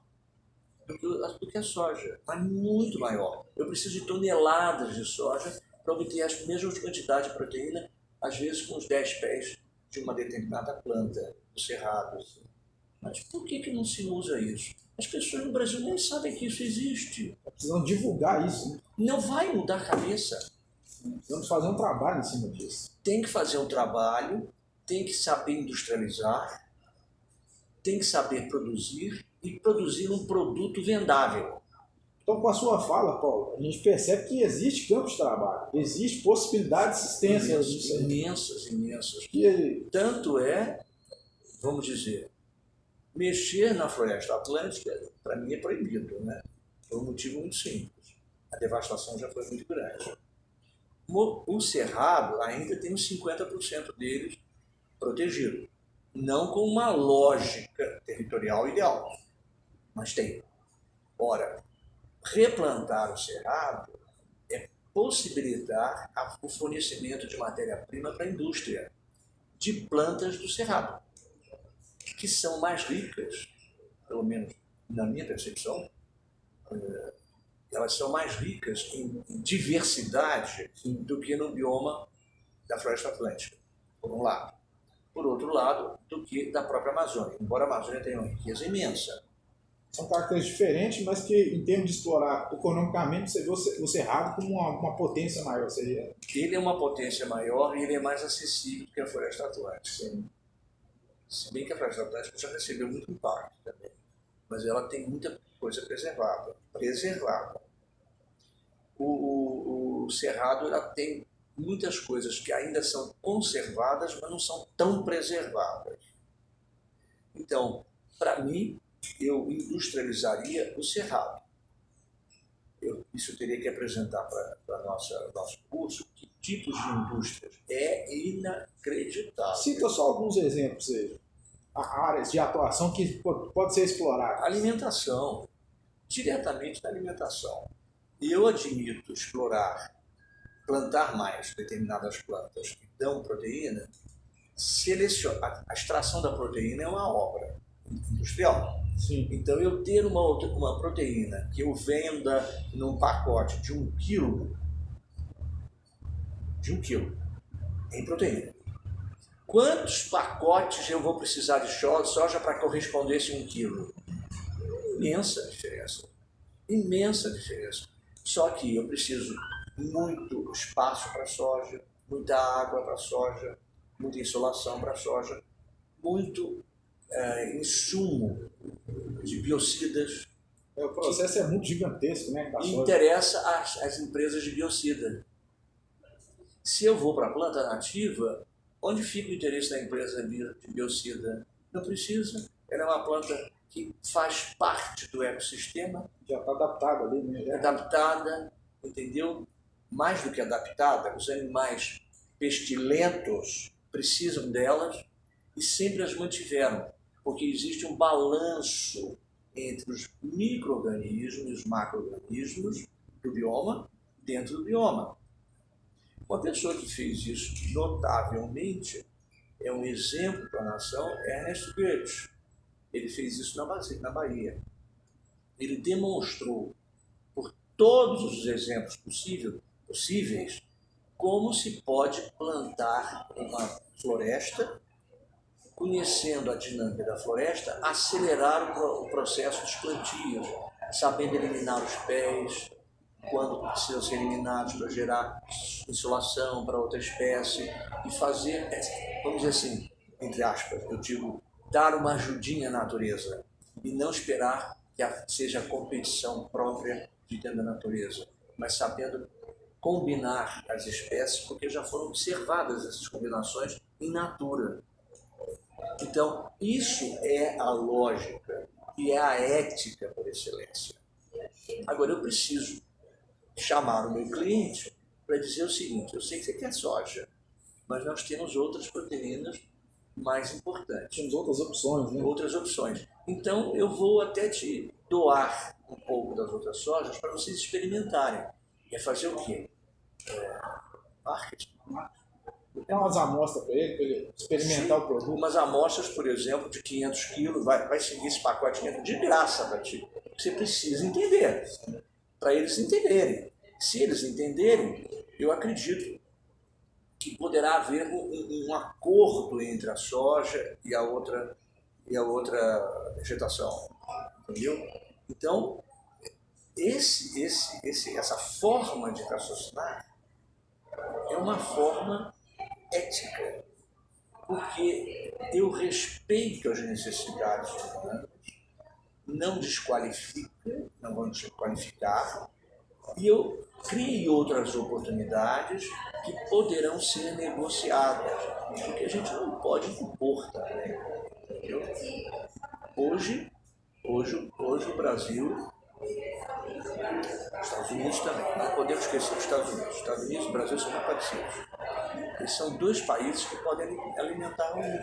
do que a soja, mas muito maior. Eu preciso de toneladas de soja para obter a mesma quantidade de proteína, às vezes com os 10 pés de uma determinada planta, do cerrado. Assim. Mas por que não se usa isso? As pessoas no Brasil nem sabem que isso existe. Precisam divulgar isso, né? Não vai mudar a cabeça. Precisamos fazer um trabalho em cima disso. Tem que fazer um trabalho, tem que saber industrializar, tem que saber produzir e produzir um produto vendável. Então, com a sua fala, Paulo, a gente percebe que existe campo de trabalho, existe possibilidade de existência disso aí. Imensas. E Tanto é, vamos dizer, mexer na floresta atlântica, para mim é proibido, né? Por um motivo muito simples. A devastação já foi muito grande. O Cerrado ainda tem uns 50% deles protegido. Não com uma lógica territorial ideal, mas tem. Ora, replantar o Cerrado é possibilitar o fornecimento de matéria-prima para a indústria de plantas do Cerrado, que são mais ricas, pelo menos na minha percepção, elas são mais ricas em diversidade do que no bioma da Floresta Atlântica, por um lado. Por outro lado, do que da própria Amazônia, embora a Amazônia tenha uma riqueza imensa. são características diferentes, mas que, em termos de explorar economicamente, você vê o Cerrado como uma potência maior. Seria... Ele é uma potência maior e ele é mais acessível do que a Floresta Atlântica. Sim. Se bem que a Floresta Atlântica já recebeu muito impacto também, mas ela tem muita coisa preservada. O Cerrado ela tem muitas coisas que ainda são conservadas, mas não são tão preservadas. Então, para mim, eu industrializaria o Cerrado. Isso teria que apresentar para nosso curso que tipos de indústrias. É inacreditável. Cita só alguns exemplos aí. Áreas de atuação que pode ser exploradas. Alimentação, diretamente na alimentação. Eu admito plantar mais determinadas plantas que dão proteína, a extração da proteína é uma obra industrial. Sim. Então, eu ter uma proteína que eu venda num pacote de 1 quilo, em proteína. Quantos pacotes eu vou precisar de soja para corresponder a esse 1 quilo? Imensa diferença. Só que eu preciso muito espaço para soja, muita água para soja, muita insolação para soja, muito insumo de biocidas. O processo é muito gigantesco, né? Interessa às empresas de biocida. Se eu vou para a planta nativa, onde fica o interesse da empresa de biocida? Não precisa. Ela é uma planta que faz parte do ecossistema. Já está adaptada ali, né? Adaptada, entendeu? Mais do que adaptada, os animais pestilentos precisam delas e sempre as mantiveram, porque existe um balanço entre os micro-organismos e os macro-organismos do bioma, dentro do bioma. Uma pessoa que fez isso notavelmente, é um exemplo para a nação, é Ernest Goethe. Ele fez isso na Bahia. Ele demonstrou, por todos os exemplos possíveis, como se pode plantar uma floresta, conhecendo a dinâmica da floresta, acelerar o processo dos plantios, sabendo eliminar os pés, quando precisam ser eliminados para gerar insolação para outra espécie, e fazer, vamos dizer assim, entre aspas, eu digo, dar uma ajudinha à natureza, e não esperar que seja a competição própria de dentro da natureza, mas sabendo combinar as espécies, porque já foram observadas essas combinações in natura. Então, isso é a lógica e é a ética por excelência. Agora, eu preciso chamar o meu cliente para dizer o seguinte: eu sei que você quer soja, mas nós temos outras proteínas mais importantes. Temos outras opções, né? Outras opções. Então, eu vou até te doar um pouco das outras sojas para vocês experimentarem. É fazer o quê? Marketing. Tem umas amostras para ele experimentar o produto. Umas amostras, por exemplo, de 500 quilos, vai seguir esse pacote de graça para ti. Você precisa entender, para eles entenderem. Se eles entenderem, eu acredito que poderá haver um acordo entre a soja e a outra vegetação, entendeu? Então, essa forma de raciocinar é uma forma ética, porque eu respeito as necessidades humanas, não desqualifica, não vou desqualificar, e eu criei outras oportunidades que poderão ser negociadas, porque a gente não pode impor também, entendeu? Hoje o Brasil, os Estados Unidos também, não podemos esquecer os Estados Unidos. Os Estados Unidos e o Brasil são muito parecidos. Eles são dois países que podem alimentar o mundo,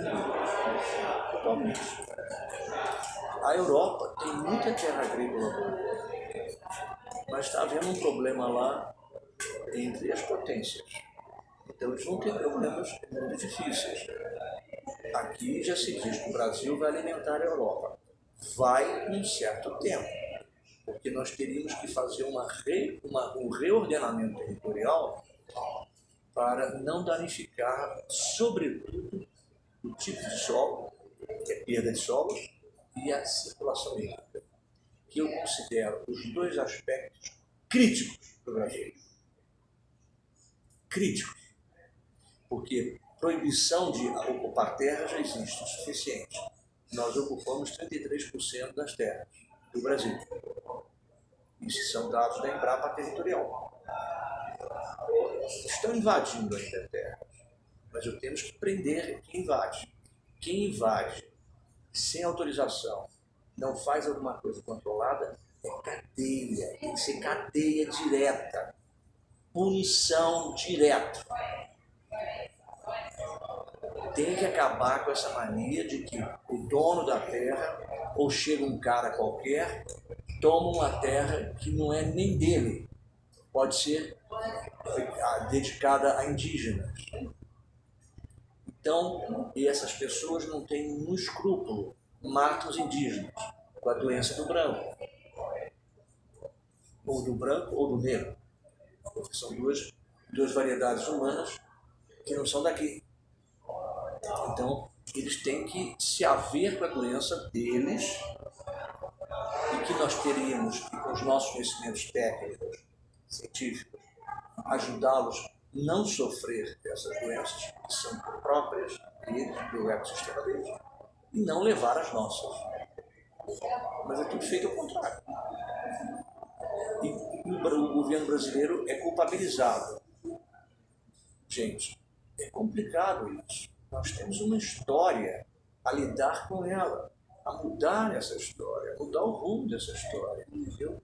totalmente. A Europa tem muita terra agrícola boa, mas está havendo um problema lá entre as potências. Então eles vão ter problemas muito difíceis. Aqui já se diz que o Brasil vai alimentar a Europa. Vai em certo tempo, porque nós teríamos que fazer um reordenamento territorial para não danificar, sobretudo, o tipo de solo, que é perda de solo, e a circulação hídrica, que eu considero os dois aspectos críticos do Brasil. Críticos. Porque proibição de ocupar terra já existe o suficiente. Nós ocupamos 33% das terras do Brasil. Isso são dados da Embrapa Territorial. Estão invadindo ainda a terra, mas temos que prender quem invade. Quem invade sem autorização, não faz alguma coisa controlada, é cadeia. Tem que ser cadeia direta. Punição direta. Tem que acabar com essa mania de que o dono da terra, ou chega um cara qualquer, toma uma terra que não é nem dele. Pode ser dedicada a indígenas. Então, e essas pessoas não têm nenhum escrúpulo, matam os indígenas com a doença do branco. Ou do branco ou do negro. Porque são duas variedades humanas que não são daqui. Então, eles têm que se haver com a doença deles e que nós teríamos, com os nossos conhecimentos técnicos, científicos, ajudá-los a não sofrer dessas doenças que são próprias deles, do ecossistema deles, e não levar as nossas. Mas é tudo feito ao contrário. E o governo brasileiro é culpabilizado. Gente, é complicado isso. Nós temos uma história a lidar com ela, a mudar essa história, a mudar o rumo dessa história, entendeu?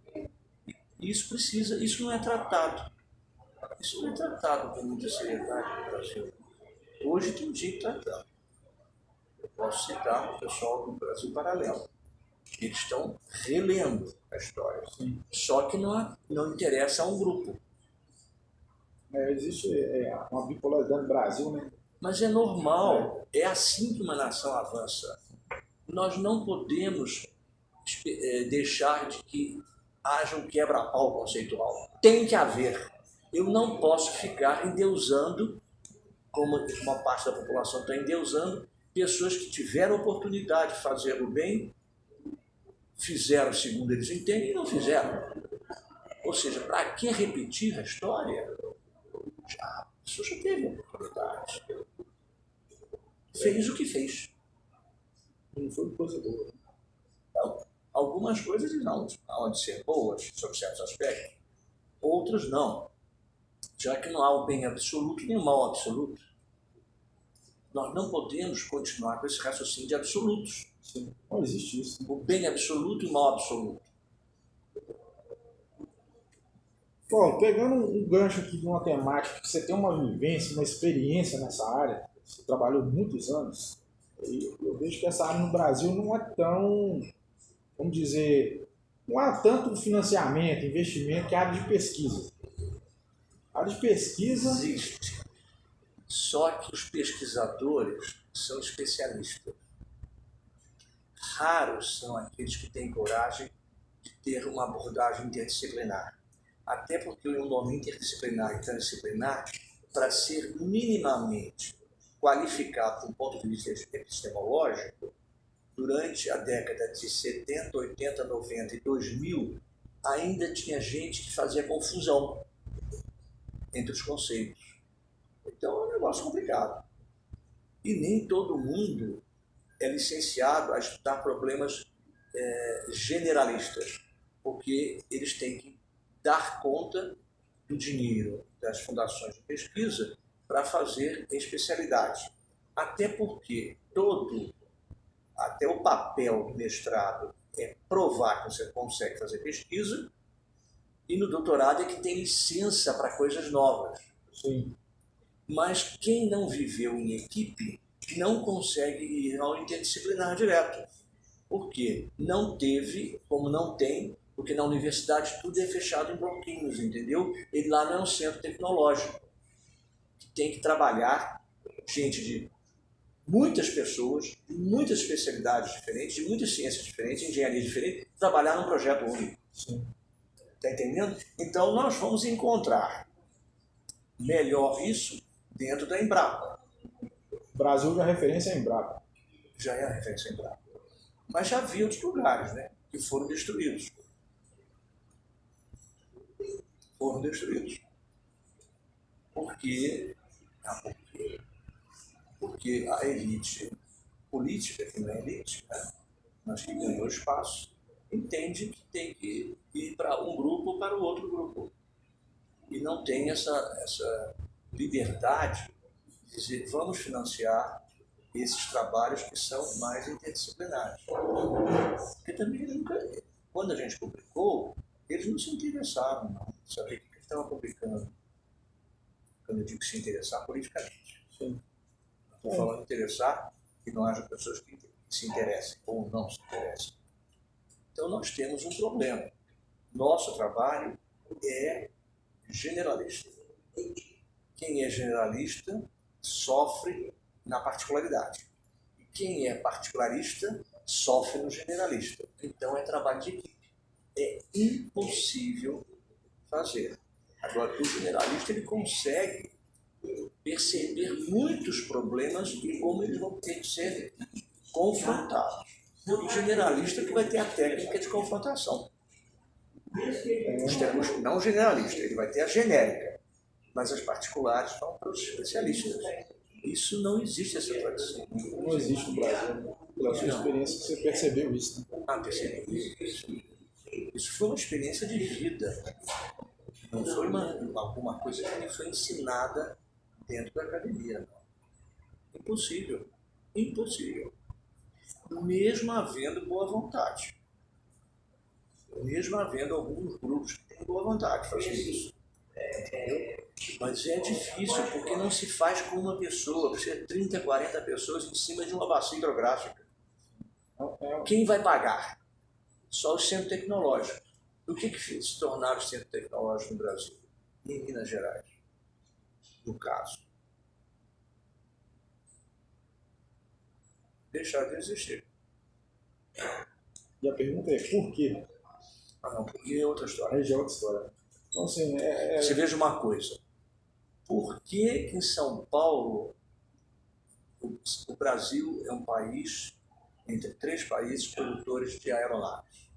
E isso não é tratado. Isso não é tratado com muita seriedade no Brasil. Hoje tem um jeito tratando. Eu posso citar o pessoal do Brasil Paralelo. Eles estão relendo a história. Sim. Só que não interessa a um grupo. Existe uma bipolaridade no Brasil, né? Mas é normal, é assim que uma nação avança. Nós não podemos deixar de que haja um quebra-pau conceitual. Tem que haver. Eu não posso ficar endeusando, como uma parte da população está endeusando, pessoas que tiveram oportunidade de fazer o bem, fizeram segundo eles entendem e não fizeram. Ou seja, para que repetir a história? A pessoa já teve oportunidade. Fez o que fez. Não foi coisa boa. Então, algumas coisas não de ser boas, sob certos aspectos, outras não. Já que não há o bem absoluto nem o mal absoluto. Nós não podemos continuar com esse raciocínio de absolutos. Sim. Não existe isso. O bem absoluto e o mal absoluto. Bom, pegando um gancho aqui de uma temática, que você tem uma vivência, uma experiência nessa área, você trabalhou muitos anos, e eu vejo que essa área no Brasil não é tão, vamos dizer, não há tanto financiamento, investimento que a área de pesquisa. A área de pesquisa... Existe. Só que os pesquisadores são especialistas. Raros são aqueles que têm coragem de ter uma abordagem interdisciplinar. Até porque o nome interdisciplinar e transdisciplinar, para ser minimamente qualificado do ponto de vista epistemológico, durante a década de 70, 80, 90 e 2000, ainda tinha gente que fazia confusão entre os conceitos. Então é um negócio complicado. E nem todo mundo é licenciado a estudar problemas generalistas, porque eles têm que dar conta do dinheiro das fundações de pesquisa para fazer especialidade. Até porque até o papel do mestrado é provar que você consegue fazer pesquisa, e no doutorado é que tem licença para coisas novas. Sim. Mas quem não viveu em equipe não consegue ir ao interdisciplinar direto. Por quê? Não teve, como não tem, porque na universidade tudo é fechado em bloquinhos, entendeu? Ele lá não é um centro tecnológico, que tem que trabalhar gente de muitas pessoas, de muitas especialidades diferentes, de muitas ciências diferentes, engenharia diferente, trabalhar num projeto único. Está entendendo? Então nós vamos encontrar melhor isso dentro da Embrapa. O Brasil já é referência é Embrapa. Já é a referência Embrapa. Mas já havia outros lugares, né, que foram destruídos. Porque a elite política, que não é elite, né, mas que ganhou espaço, entende que tem que ir para um grupo ou para o outro grupo. E não tem essa liberdade de dizer, vamos financiar esses trabalhos que são mais interdisciplinares. Porque também quando a gente publicou, eles não se interessaram, não. Saber o que eles estavam publicando. Quando eu digo se interessar politicamente. Sim. Estou falando interessar que não haja pessoas que se interessem ou não se interessem. Então nós temos um problema. Nosso trabalho é generalista. Quem é generalista sofre na particularidade. E quem é particularista sofre no generalista. Então é trabalho de equipe. É impossível fazer. Agora, o generalista ele consegue perceber muitos problemas e como eles vão ter que ser confrontados. O generalista que vai ter a técnica de confrontação. Não o generalista, ele vai ter a genérica, mas as particulares vão para os especialistas. Isso não existe, essa tradição. Não existe no Brasil. Pela sua experiência, você percebeu isso, né? Ah, percebi. Isso foi uma experiência de vida. Não foi alguma coisa que me foi ensinada dentro da academia. Não. Impossível. Impossível. Mesmo havendo boa vontade. Mesmo havendo alguns grupos que têm boa vontade de fazer isso. Entendeu? Mas é difícil porque não se faz com uma pessoa, precisa 30, 40 pessoas em cima de uma bacia hidrográfica. Quem vai pagar? Só o centro tecnológico. O que se tornaram os centros tecnológicos no Brasil? Em Minas Gerais, no caso. Deixar de existir. E a pergunta é, por quê? Ah, não, porque é outra história. Aí já é outra história. Então, assim, Você veja uma coisa. Por que em São Paulo o Brasil é um país, entre 3 países produtores de aeronaves?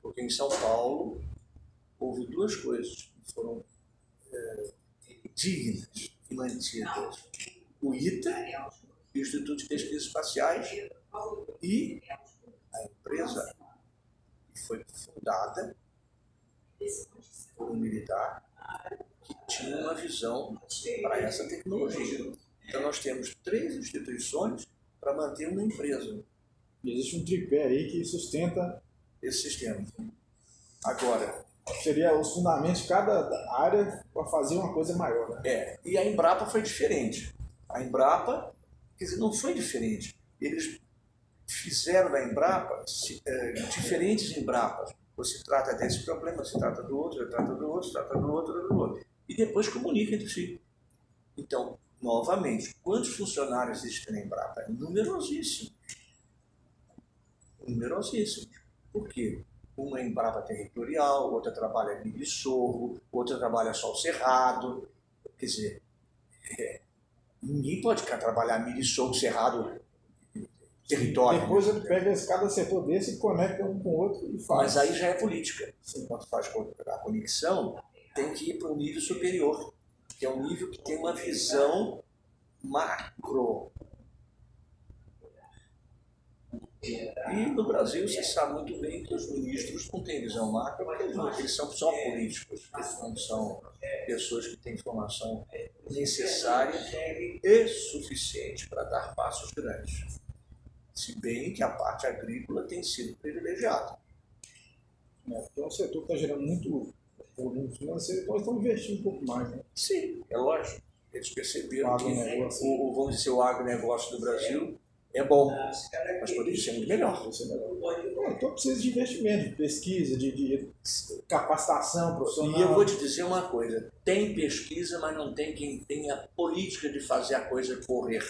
Porque em São Paulo houve 2 coisas que foram dignas e mantidas. O ITA, o Instituto de Pesquisas Espaciais, e a empresa que foi fundada por um militar que tinha uma visão para essa tecnologia. Então nós temos 3 instituições para manter uma empresa. E existe um tripé aí que sustenta esse sistema. Agora, seria os fundamentos de cada área para fazer uma coisa maior. Né? E a Embrapa foi diferente. A Embrapa, quer dizer, não foi diferente. Eles fizeram da Embrapa diferentes Embrapas. Você trata desse problema, você trata do outro, você trata do outro, você trata do outro, do outro. E depois comunica entre si. Então, novamente, quantos funcionários existem na Embrapa? Numerosíssimos. Numerosíssimos. Por quê? Uma é Embrapa territorial, outra trabalha milho e sorgo, outra trabalha só o cerrado. Quer dizer, ninguém pode trabalhar milho e sorgo, cerrado, território. Depois ele pega cada setor desse e conecta um com o outro e faz. Mas aí já é política. Quando faz a conexão, tem que ir para um nível superior, que é um nível que tem uma visão macro. E no Brasil você sabe muito bem que os ministros não têm visão macro, porque eles são só políticos, eles não são pessoas que têm informação necessária e suficiente para dar passos grandes. Se bem que a parte agrícola tem sido privilegiada. Porque é um setor que está gerando muito volume financeiro, então eles estão investindo um pouco mais. Né? Sim, é lógico. Eles perceberam que vamos dizer, o agronegócio do Brasil é bom, mas poderia ser muito melhor. Então precisa de investimento, de pesquisa, de capacitação profissional. E eu vou te dizer uma coisa, tem pesquisa, mas não tem quem tenha a política de fazer a coisa correr.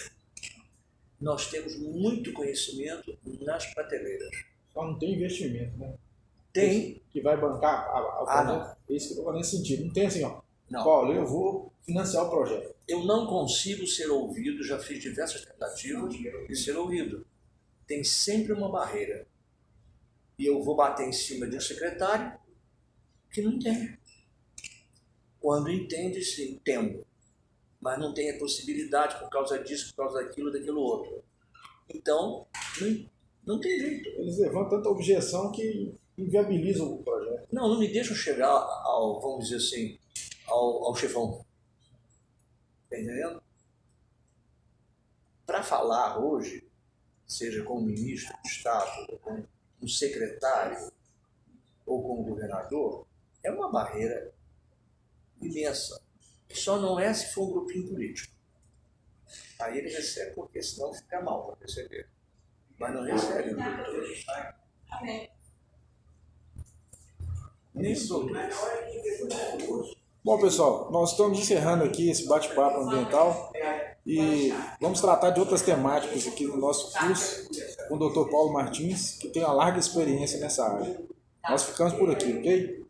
Nós temos muito conhecimento nas prateleiras. Só não tem investimento, né? Tem. Que vai bancar não. Isso que eu estou nesse sentido. Não tem assim, ó. Não. Paulo, eu vou financiar o projeto. Eu não consigo ser ouvido, já fiz diversas tentativas de ser ouvido. Tem sempre uma barreira. E eu vou bater em cima de um secretário que não entende. Quando entende, sim, entendo. Mas não tem a possibilidade por causa disso, por causa daquilo, daquilo outro. Então, não tem jeito. Eles levantam tanta objeção que inviabilizam o projeto. Não me deixam chegar ao, vamos dizer assim, ao chefão. Está entendendo? Para falar hoje, seja com o ministro do Estado, ou com um secretário, ou com o governador, é uma barreira imensa. Só não é se for um grupinho político. Aí ele recebe, porque senão fica mal para receber. Mas não recebe o doutor. Nem os doutores. Bom, pessoal, nós estamos encerrando aqui esse bate-papo ambiental e vamos tratar de outras temáticas aqui no nosso curso com o Dr. Paulo Martins, que tem uma larga experiência nessa área. Nós ficamos por aqui, ok?